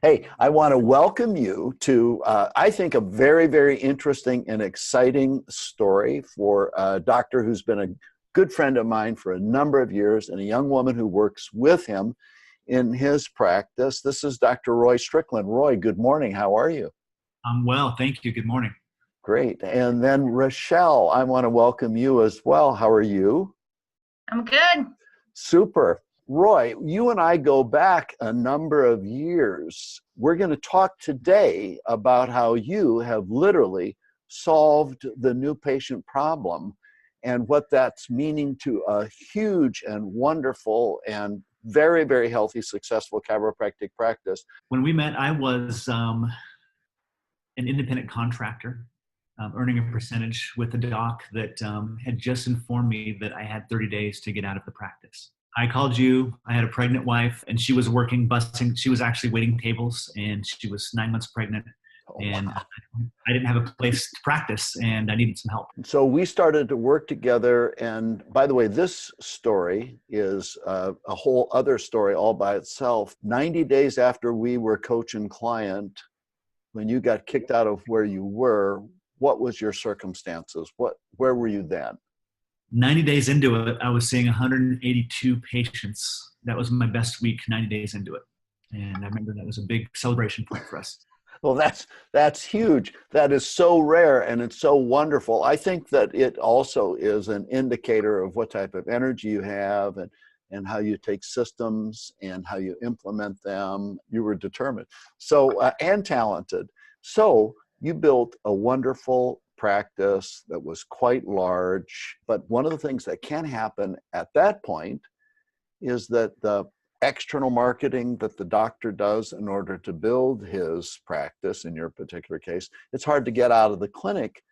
Hey, I want to welcome you to, I think, a very, very interesting and exciting story for a doctor who's been a good friend of mine for a number of years and a young woman who works with him in his practice. This is Dr. Roy Strickland. Roy, good morning. How are you? I'm well, thank you. Good morning. Great. And then Rachelle, I want to welcome you as well. How are you? I'm good. Super. Roy, you and I go back a number of years. We're going to talk today about how you have literally solved the new patient problem and what that's meaning to a huge and wonderful and very, very healthy, successful chiropractic practice. When we met, I was an independent contractor, earning a percentage with a doc that had just informed me that I had 30 days to get out of the practice. I called you. I had a pregnant wife, and she was working busing. She was actually waiting tables, and she was 9 months pregnant. And Wow. I didn't have a place to practice, and I needed some help. So we started to work together. And by the way, this story is a whole other story all by itself. 90 days after we were coach and client, when you got kicked out of where you were, what was your circumstances? Where were you then? 90 days into it, I was seeing 182 patients. That was my best week, 90 days into it. And I remember that was a big celebration point for us. Well, that's huge. That is so rare and it's so wonderful. I think that it also is an indicator of what type of energy you have and how you take systems and how you implement them. You were determined. So, and talented. So you built a wonderful practice that was quite large. But one of the things that can happen at that point is that the external marketing that the doctor does in order to build his practice, in your particular case, it's hard to get out of the clinic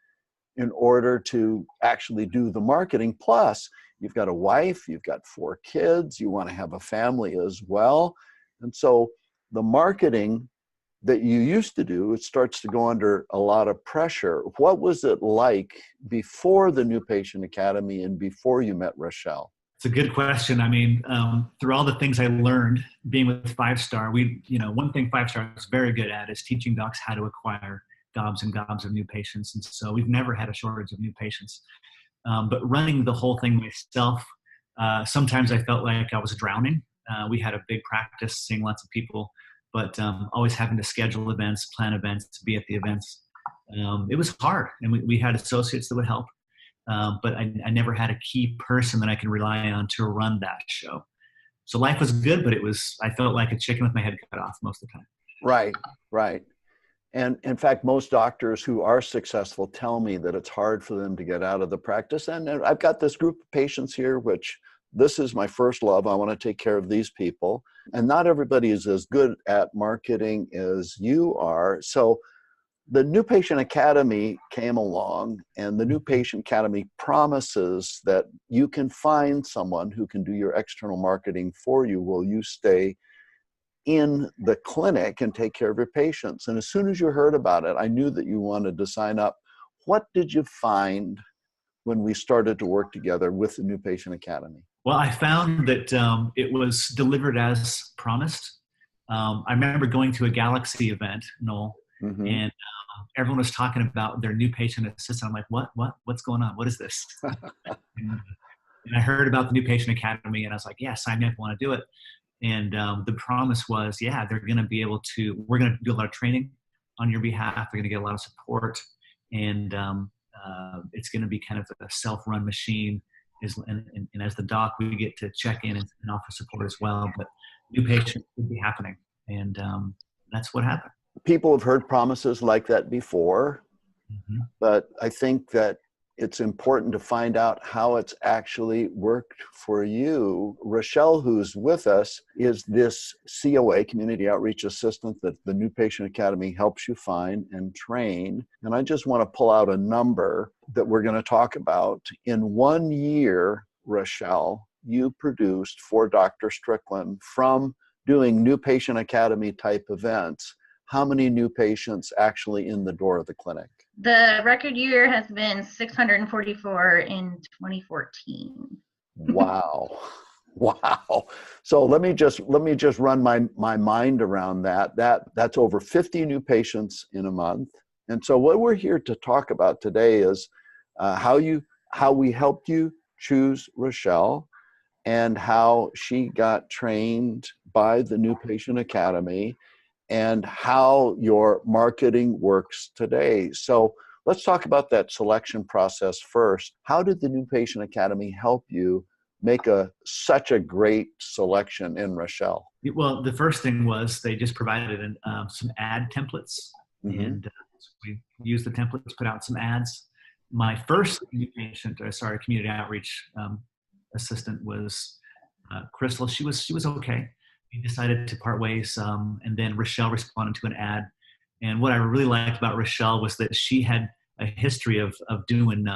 in order to actually do the marketing. Plus, you've got a wife, you've got 4 kids, you want to have a family as well. And so the marketing that you used to do, it starts to go under a lot of pressure. What was it like before the New Patient Academy and before you met Rachelle? It's a good question. I mean, through all the things I learned being with 5-Star, one thing 5-Star is very good at is teaching docs how to acquire gobs and gobs of new patients. And so we've never had a shortage of new patients. But running the whole thing myself, sometimes I felt like I was drowning. We had a big practice, seeing lots of people, but always having to schedule events, plan events, to be at the events. It was hard, and we had associates that would help. But I never had a key person that I could rely on to run that show. So life was good, but I felt like a chicken with my head cut off most of the time. Right, right. And in fact, most doctors who are successful tell me that it's hard for them to get out of the practice. And I've got this group of patients here, which this is my first love. I want to take care of these people. And not everybody is as good at marketing as you are. So the New Patient Academy came along, and the New Patient Academy promises that you can find someone who can do your external marketing for you while you stay in the clinic and take care of your patients. And as soon as you heard about it, I knew that you wanted to sign up. What did you find when we started to work together with the New Patient Academy? Well, I found that it was delivered as promised. I remember going to a Galaxy event, Noel, and everyone was talking about their new patient assistant. I'm like, what's going on? What is this? and I heard about the New Patient Academy, and I was like, yeah, sign me up, I want to do it. And the promise was, yeah, we're going to do a lot of training on your behalf. They're going to get a lot of support. And it's going to be kind of a self-run machine. And as the doc, we get to check in and offer support as well. But new patients would be happening. And that's what happened. People have heard promises like that before, but I think that it's important to find out how it's actually worked for you. Rachelle, who's with us, is this COA, Community Outreach Assistant, that the New Patient Academy helps you find and train. And I just want to pull out a number that we're going to talk about. In 1 year, Rachelle, you produced for Dr. Strickland, from doing New Patient Academy type events, how many new patients actually in the door of the clinic? The record year has been 644 in 2014. Wow. Wow. So let me just run my mind around that. That's over 50 new patients in a month. And so what we're here to talk about today is how we helped you choose Rachelle, and how she got trained by the New Patient Academy, and how your marketing works today. So let's talk about that selection process first. How did the New Patient Academy help you make such a great selection in Rachelle? Well, the first thing was they just provided some ad templates, and we used the templates, put out some ads. My first community outreach assistant was Crystal. She was okay. We decided to part ways, and then Rachelle responded to an ad. And what I really liked about Rachelle was that she had a history of doing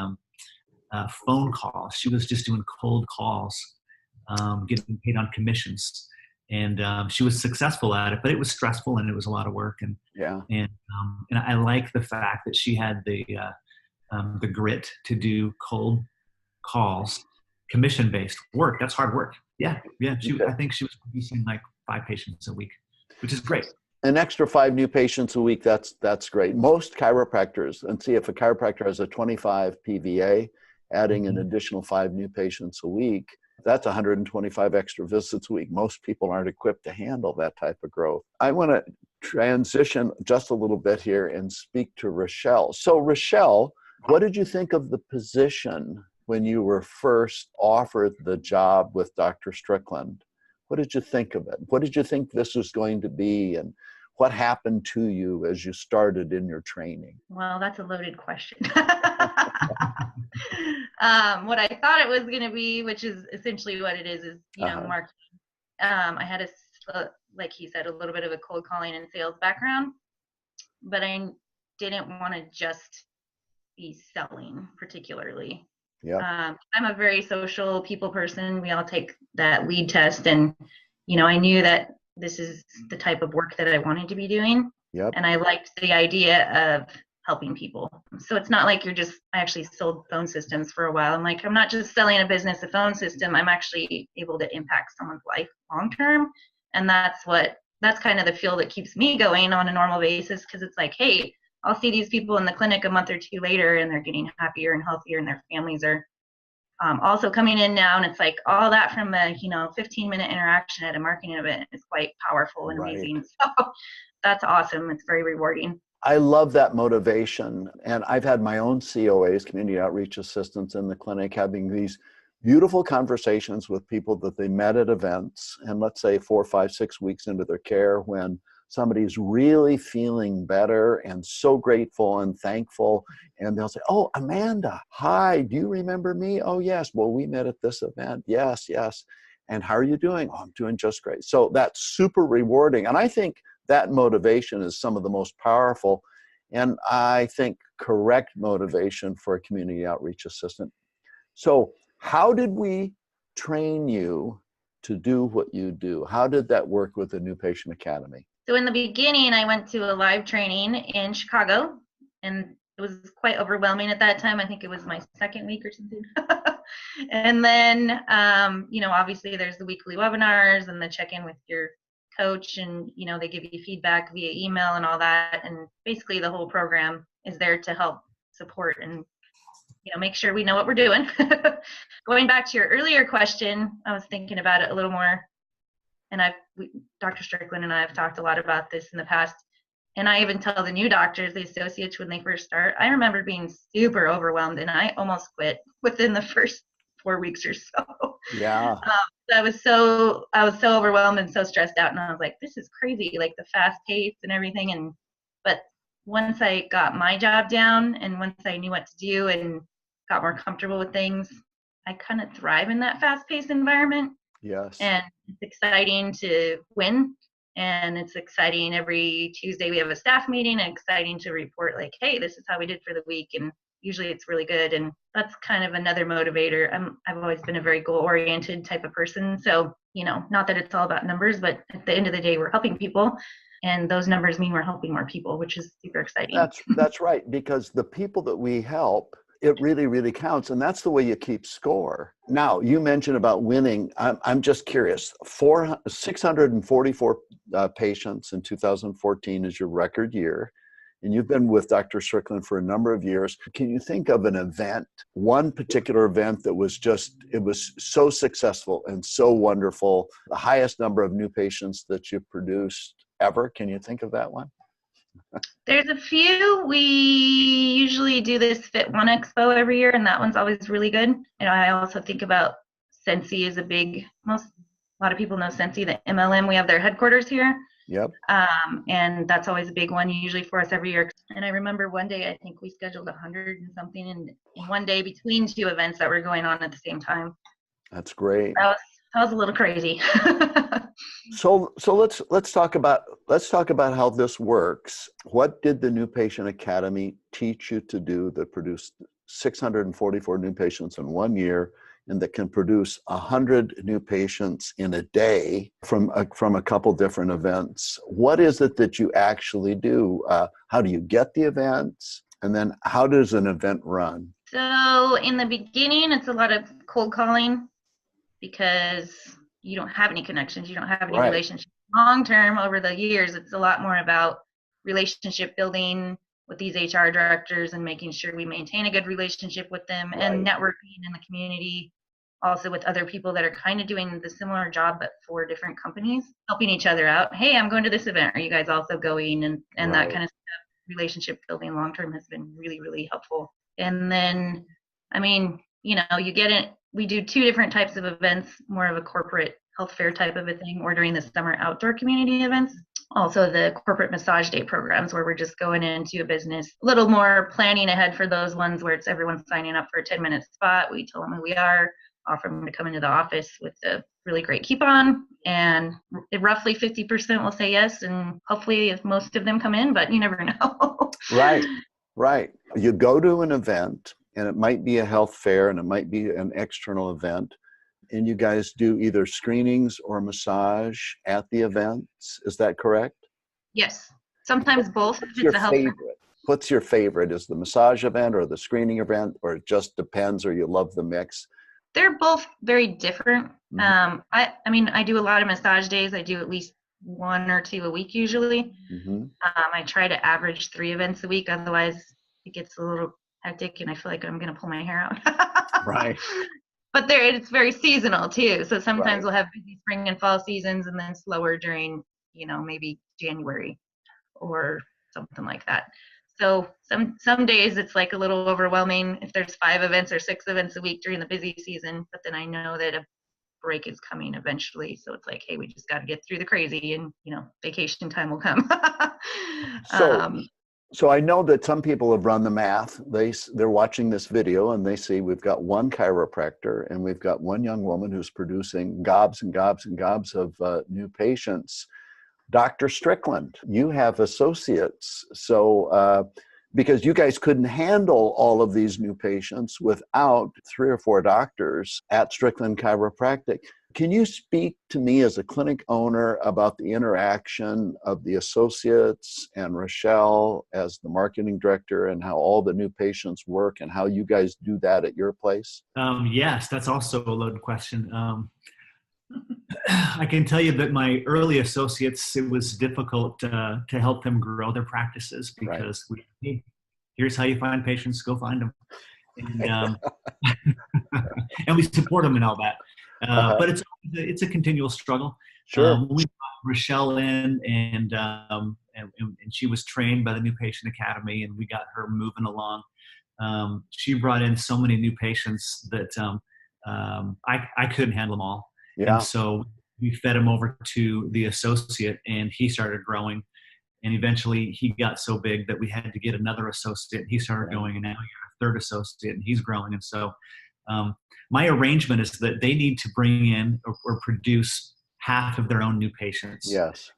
phone calls. She was just doing cold calls, getting paid on commissions, and she was successful at it. But it was stressful and it was a lot of work. And I like the fact that she had the grit to do cold calls, commission-based work. That's hard work. Yeah. I think she was producing like 5 patients a week, which is great. An extra 5 new patients a week, that's great. Most chiropractors, and see, if a chiropractor has a 25 PVA, adding an additional 5 new patients a week, that's 125 extra visits a week. Most people aren't equipped to handle that type of growth. I want to transition just a little bit here and speak to Rachelle. So Rachelle, what did you think of the position when you were first offered the job with Dr. Strickland? What did you think of it? What did you think this was going to be? And what happened to you as you started in your training? Well, that's a loaded question. What I thought it was going to be, which is essentially what it is marketing. I had like he said, a little bit of a cold calling and sales background, but I didn't want to just be selling particularly. Yeah. I'm a very social people person. We all take that lead test, and I knew that this is the type of work that I wanted to be doing. Yep. And I liked the idea of helping people. So it's not like I actually sold phone systems for a while. I'm not just selling a business a phone system. I'm actually able to impact someone's life long term. And that's kind of the feel that keeps me going on a normal basis, because it's like, hey, I'll see these people in the clinic a month or 2 later, and they're getting happier and healthier, and their families are also coming in now. And it's like all that from a 15-minute interaction at a marketing event is quite powerful and amazing. So that's awesome. It's very rewarding. I love that motivation. And I've had my own COAs, community outreach assistants, in the clinic, having these beautiful conversations with people that they met at events. And let's say 4, 5, 6 weeks into their care, when somebody's really feeling better and so grateful and thankful, and they'll say, "Oh, Amanda, hi, do you remember me? Oh, yes. Well, we met at this event. Yes. And how are you doing? Oh, I'm doing just great." So that's super rewarding. And I think that motivation is some of the most powerful, and I think correct motivation for a community outreach assistant. So how did we train you to do what you do? How did that work with the New Patient Academy? So in the beginning, I went to a live training in Chicago, and it was quite overwhelming at that time. I think it was my 2nd week or something. And then, obviously there's the weekly webinars and the check-in with your coach, and, they give you feedback via email and all that. And basically the whole program is there to help support and, make sure we know what we're doing. Going back to your earlier question, I was thinking about it a little more. And Dr. Strickland and I have talked a lot about this in the past. And I even tell the new doctors, the associates, when they first start, I remember being super overwhelmed, and I almost quit within the first 4 weeks or so. Yeah. I was so overwhelmed and so stressed out, and I was like, this is crazy, like the fast pace and everything. But once I got my job down, and once I knew what to do and got more comfortable with things, I kind of thrive in that fast paced environment. Yes. And it's exciting to win. And it's exciting every Tuesday we have a staff meeting, and exciting to report like, hey, this is how we did for the week. And usually it's really good. And that's kind of another motivator. I've always been a very goal-oriented type of person. So, not that it's all about numbers, but at the end of the day, we're helping people. And those numbers mean we're helping more people, which is super exciting. That's right. Because the people that we help It really, really counts. And that's the way you keep score. Now, you mentioned about winning. I'm just curious. 644 patients in 2014 is your record year. And you've been with Dr. Strickland for a number of years. Can you think of an event, one particular event that was it was so successful and so wonderful, the highest number of new patients that you've produced ever? Can you think of that one? There's a few. We usually do this Fit One Expo every year, and that one's always really good. And I also think about Sensi is a lot of people know Sensi, the MLM. We have their headquarters here. Yep. And that's always a big one usually for us every year. And I remember one day, I think we scheduled 100 and something in one day between two events that were going on at the same time. That's great. That was a little crazy. So let's talk about how this works. What did the New Patient Academy teach you to do that produced 644 new patients in 1 year, and that can produce 100 new patients in a day from a couple different events? What is it that you actually do? How do you get the events? And then how does an event run? So in the beginning, it's a lot of cold calling because you don't have any connections. You don't have any relationships. Long term, over the years, it's a lot more about relationship building with these HR directors and making sure we maintain a good relationship with them, and networking in the community, also with other people that are kind of doing the similar job but for different companies, helping each other out. Hey, I'm going to this event. Are you guys also going? And that kind of stuff. Relationship building long term has been really, really helpful. And then, I mean, you know, you get it. We do two different types of events, more of a corporate health fair type of a thing, or during the summer outdoor community events. Also the corporate massage day programs where we're just going into a business, a little more planning ahead for those ones where it's everyone signing up for a 10-minute spot. We tell them who we are, offer them to come into the office with a really great coupon, and roughly 50% will say yes, and hopefully if most of them come in, but you never know. Right. You go to an event, and it might be a health fair, and it might be an external event, and you guys do either screenings or massage at the events. Is that correct? Yes. Sometimes both. What's your favorite? What's your favorite? Is the massage event or the screening event, or it just depends, or you love the mix? They're both very different. Mm-hmm. I mean, I do a lot of massage days. I do at least 1 or 2 a week usually. Mm-hmm. I try to average 3 events a week. Otherwise, it gets a little hectic, and I feel like I'm going to pull my hair out. Right. But it's very seasonal too. So sometimes we'll have busy spring and fall seasons, and then slower during, you know, maybe January or something like that. So some days it's like a little overwhelming if there's 5 events or 6 events a week during the busy season. But then I know that a break is coming eventually. So it's like, hey, we just got to get through the crazy, and, you know, vacation time will come. So I know that some people have run the math. They're watching this video and they see we've got 1 chiropractor and we've got 1 young woman who's producing gobs and gobs and gobs of new patients. Dr. Strickland, you have associates. So because you guys couldn't handle all of these new patients without 3 or 4 doctors at Strickland Chiropractic. Can you speak to me as a clinic owner about the interaction of the associates and Rachelle as the marketing director, and how all the new patients work and how you guys do that at your place? Yes, that's also a loaded question. I can tell you that my early associates, it was difficult to help them grow their practices because here's how you find patients, go find them. And, and we support them and all that. But it's a continual struggle. Sure. We brought Rachelle in, and she was trained by the New Patient Academy, and we got her moving along. She brought in so many new patients that I couldn't handle them all. Yeah. And so we fed him over to the associate, and he started growing. And eventually he got so big that we had to get another associate. He started going, and now you're a 3rd associate, and he's growing. And so my arrangement is that they need to bring in or produce half of their own new patients. Yes.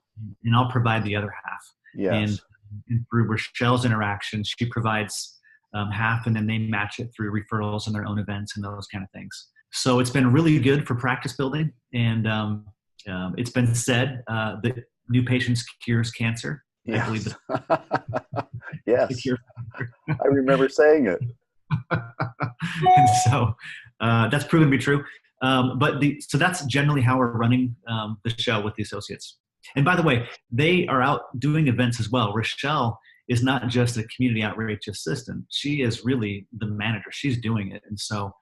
And I'll provide the other half. Yes. And through Rachelle's interactions, she provides half, and then they match it through referrals and their own events and those kind of things. So it's been really good for practice building. And it's been said that new patients cures cancer. Yes. I believe that. Yes. I remember saying it. And so that's proven to be true. So that's generally how we're running the show with the associates. And by the way, they are out doing events as well. Rachelle is not just a community outreach assistant. She is really the manager. She's doing it. And so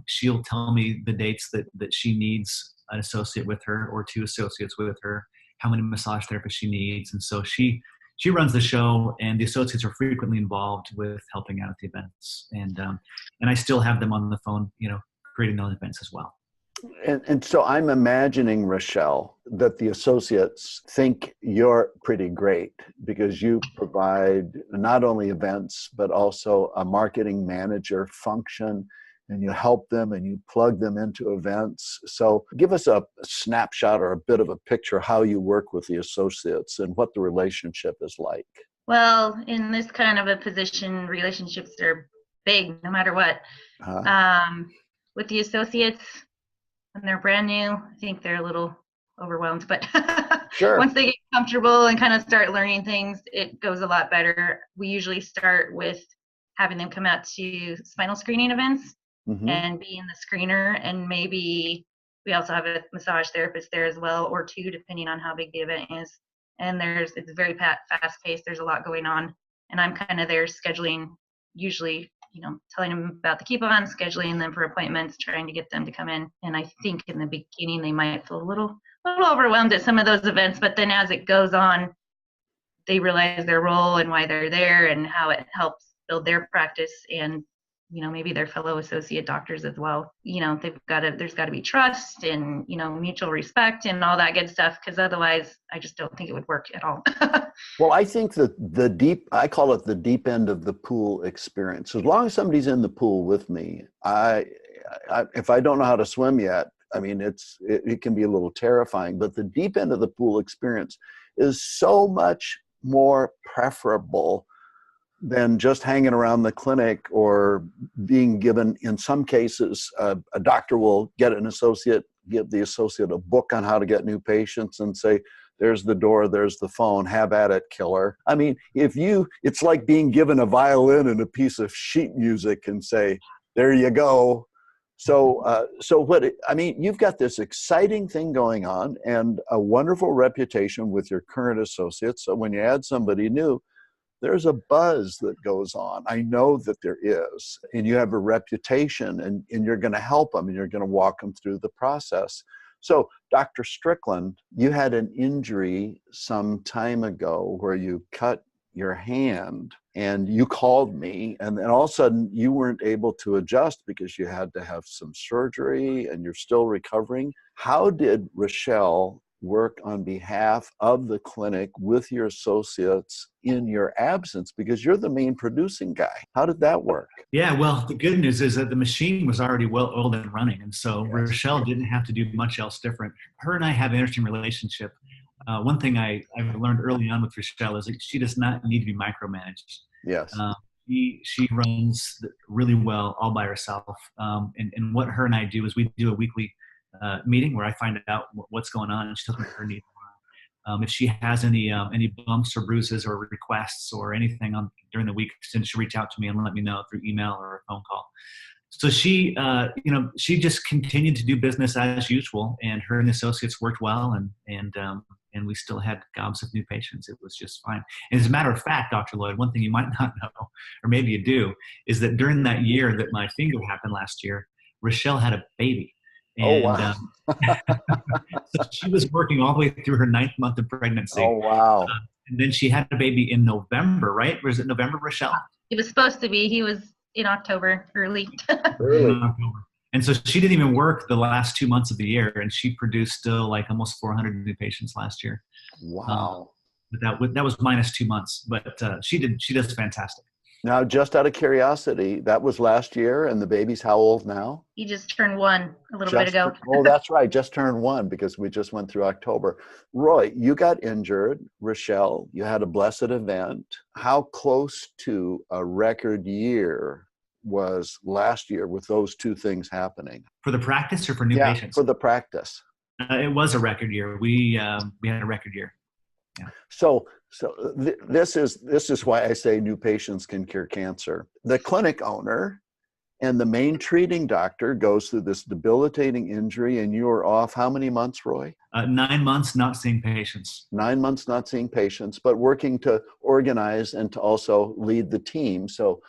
she'll tell me the dates that she needs an associate with her or two associates with her, how many massage therapists she needs. And so she runs the show, and the associates are frequently involved with helping out at the events. And I still have them on the phone, creating those events as well. And so I'm imagining, Rachelle, that the associates think you're pretty great because you provide not only events, but also a marketing manager function, and you help them and you plug them into events. So give us a snapshot or a bit of a picture how you work with the associates and what the relationship is like. Well, in this kind of a position, relationships are big no matter what. With the associates, when they're brand new, I think they're a little overwhelmed, but sure. Once they get comfortable and kind of start learning things, it goes a lot better. We usually start with having them come out to spinal screening events and be in the screener, and maybe we also have a massage therapist there as well, or two, depending on how big the event is. And it's very fast paced. There's a lot going on, and I'm kind of there scheduling, usually, telling them about the keep on, scheduling them for appointments, trying to get them to come in. And I think in the beginning they might feel a little overwhelmed at some of those events, but then as it goes on, they realize their role and why they're there and how it helps build their practice and maybe their fellow associate doctors as well. There's got to be trust and mutual respect and all that good stuff, because otherwise I just don't think it would work at all. Well, I think that I call it the deep end of the pool experience. As long as somebody's in the pool with me, if I don't know how to swim yet, I mean, it can be a little terrifying, but the deep end of the pool experience is so much more preferable than just hanging around the clinic or being given, in some cases, a doctor will give the associate a book on how to get new patients and say, there's the door, there's the phone, have at it, killer. I mean, it's like being given a violin and a piece of sheet music and say, there you go. So you've got this exciting thing going on and a wonderful reputation with your current associates. So when you add somebody new, there's a buzz that goes on. I know that there is, and you have a reputation, and you're going to help them, and you're going to walk them through the process. So, Dr. Strickland, you had an injury some time ago where you cut your hand, and you called me, and then all of a sudden you weren't able to adjust because you had to have some surgery, and you're still recovering. How did Rachelle work on behalf of the clinic with your associates in your absence, because you're the main producing guy? How did that work? Yeah, well, the good news is that the machine was already well oiled and running, and so yes. Rachelle didn't have to do much else different. Her and I have an interesting relationship. One thing I've learned early on with Rachelle is that she does not need to be micromanaged. Yes. She runs really well all by herself. And what her and I do is we do a weekly meeting where I find out what's going on, and she tells me what her needs are. If she has any bumps or bruises or requests or anything during the week, she'll reach out to me and let me know through email or a phone call. So she just continued to do business as usual, and her and the associates worked well, and we still had gobs of new patients. It was just fine. And as a matter of fact, Dr. Lloyd, one thing you might not know, or maybe you do, is that during that year that my finger happened last year, Rachelle had a baby. And, wow. So she was working all the way through her 9th month of pregnancy. Oh, wow. And then she had a baby in November, right? Was it November, Rachelle? He was supposed to be. He was in October, early. Really? And so she didn't even work the last 2 months of the year, and she produced still like almost 400 new patients last year. Wow. But that was minus 2 months, but she does fantastic. Now, just out of curiosity, that was last year, and the baby's how old now? He just turned 1 a little bit ago. Oh, that's right. Just turned 1 because we just went through October. Roy, you got injured. Rachelle, you had a blessed event. How close to a record year was last year with those two things happening? For the practice or for new patients? For the practice. It was a record year. We had a record year. Yeah. So this is why I say new patients can cure cancer. The clinic owner and the main treating doctor goes through this debilitating injury, and you are off how many months, Roy? 9 months not seeing patients. 9 months not seeing patients, but working to organize and to also lead the team. So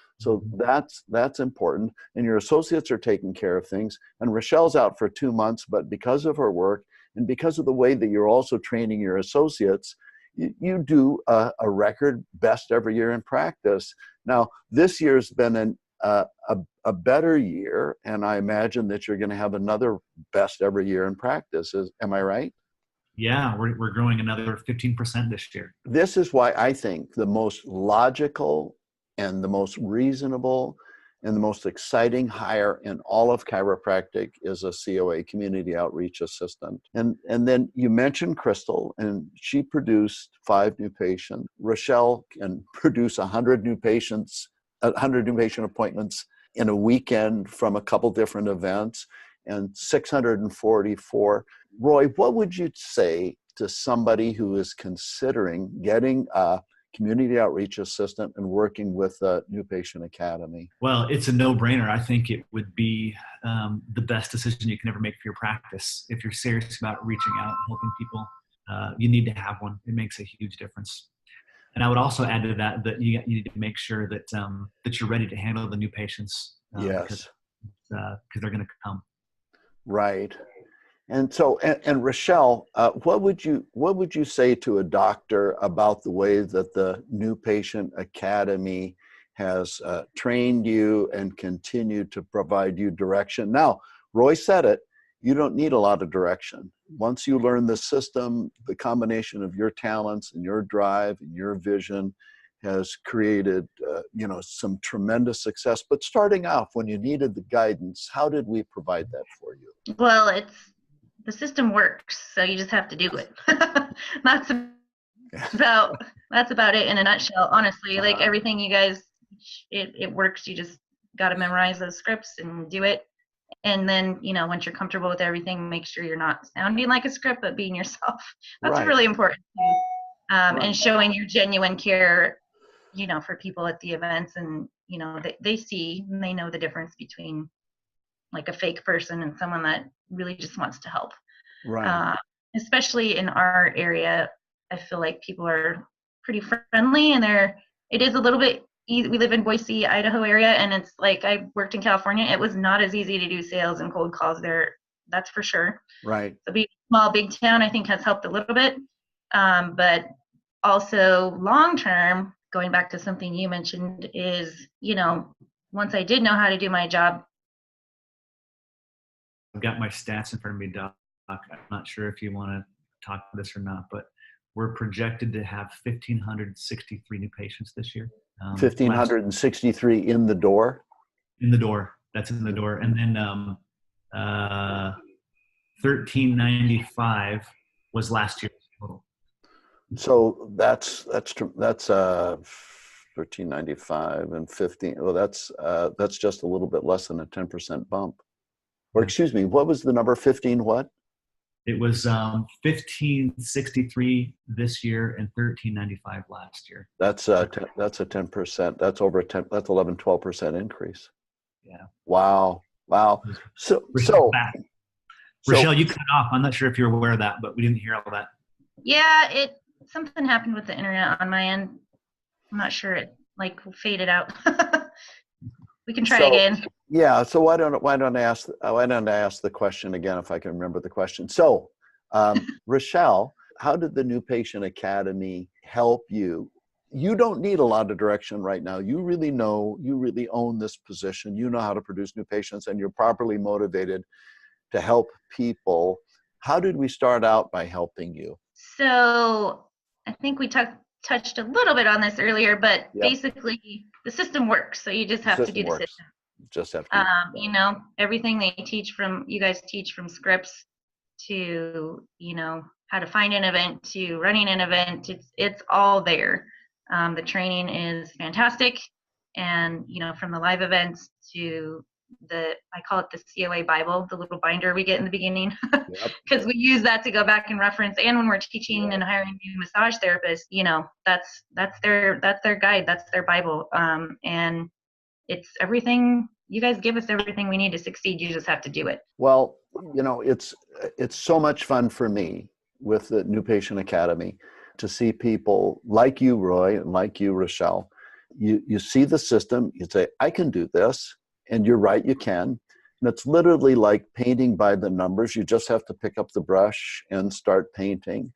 that's important. And your associates are taking care of things. And Rachelle's out for 2 months, but because of her work and because of the way that you're also training your associates, you do a record best every year in practice. Now, this year's been a better year, and I imagine that you're going to have another best every year in practice. Am I right? Yeah, we're growing another 15% this year. This is why I think the most logical and the most reasonable and the most exciting hire in all of chiropractic is a COA, community outreach assistant. And then you mentioned Crystal, and she produced 5 new patients. Rachelle can produce 100 new patients, 100 new patient appointments in a weekend from a couple different events, and 644. Roy, what would you say to somebody who is considering getting a community outreach assistant and working with a New Patient Academy? Well, it's a no-brainer. I think it would be the best decision you can ever make for your practice. If you're serious about reaching out and helping people, you need to have one. It makes a huge difference. And I would also add to that you need to make sure that that you're ready to handle the new patients. Yes, because they're going to come. Right. And so, and Rachelle, what would you say to a doctor about the way that the New Patient Academy has trained you and continued to provide you direction? Now, Roy said it, you don't need a lot of direction. Once you learn the system, the combination of your talents and your drive and your vision has created, some tremendous success. But starting off, when you needed the guidance, how did we provide that for you? Well, the system works, so you just have to do it. That's about it in a nutshell. Honestly, like everything you guys, it works. You just got to memorize those scripts and do it. And then, once you're comfortable with everything, make sure you're not sounding like a script, but being yourself. That's Right. really important. Right. And showing your genuine care, for people at the events, and they see and they know the difference between like a fake person and someone that really just wants to help. Right. Especially in our area, I feel like people are pretty friendly, and it is a little bit easy. We live in Boise, Idaho area, and it's like, I worked in California. It was not as easy to do sales and cold calls there. That's for sure. Right. So being a small, big town, I think, has helped a little bit. But also long term, going back to something you mentioned, is, once I did know how to do my job. I've got my stats in front of me, Doc. I'm not sure if you want to talk about this or not, but we're projected to have 1,563 new patients this year. 1,563 in the door? In the door. That's in the door. And then 1,395 was last year's total. So that's 1,395 and 15. Well, that's just a little bit less than a 10% bump. Or excuse me, what was the number? 15 what? It was 1,563 this year and 1,395 last year. That's a 10%. That's over 10. That's 11-12% increase. Yeah. Wow. So Rachelle, you cut off. I'm not sure if you're aware of that, but we didn't hear all that. Yeah, something happened with the internet on my end. I'm not sure, it faded out. We can try again. Yeah. So why don't I ask the question again, if I can remember the question? So, Rachelle, how did the New Patient Academy help you? You don't need a lot of direction right now. You really own this position. You know how to produce new patients, and you're properly motivated to help people. How did we start out by helping you? So I think we touched a little bit on this earlier, but basically the system works. So you just have to do the system. Just have to. Everything you guys teach from scripts to, how to find an event to running an event. It's all there. The training is fantastic. And, from the live events to I call it the COA Bible, the little binder we get in the beginning, because we use that to go back and reference. And when we're teaching and hiring new massage therapists, that's their guide, that's their Bible. And it's everything you guys give us everything we need to succeed. You just have to do it. Well, it's so much fun for me with the New Patient Academy to see people like you, Roy, and like you, Rachelle. You see the system, you say, I can do this, and you're right, you can. And it's literally like painting by the numbers. You just have to pick up the brush and start painting.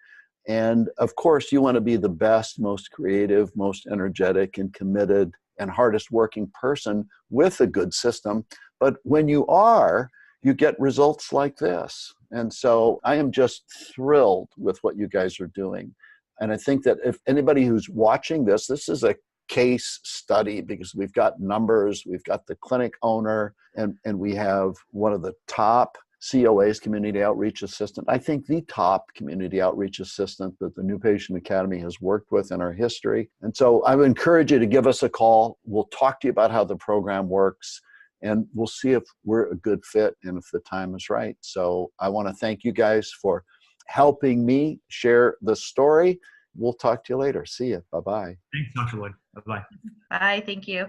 And of course, you want to be the best, most creative, most energetic and committed and hardest working person with a good system. But when you are, you get results like this. And so I am just thrilled with what you guys are doing. And I think that if anybody who's watching this, this is a case study because we've got numbers, we've got the clinic owner, and we have one of the top COAs, community outreach assistant. I think the top community outreach assistant that the New Patient Academy has worked with in our history. And so I would encourage you to give us a call. We'll talk to you about how the program works, and we'll see if we're a good fit and if the time is right. So I want to thank you guys for helping me share the story. We'll talk to you later. See you. Bye-bye. Thanks, Dr. Lloyd. Bye-bye. Bye. Thank you.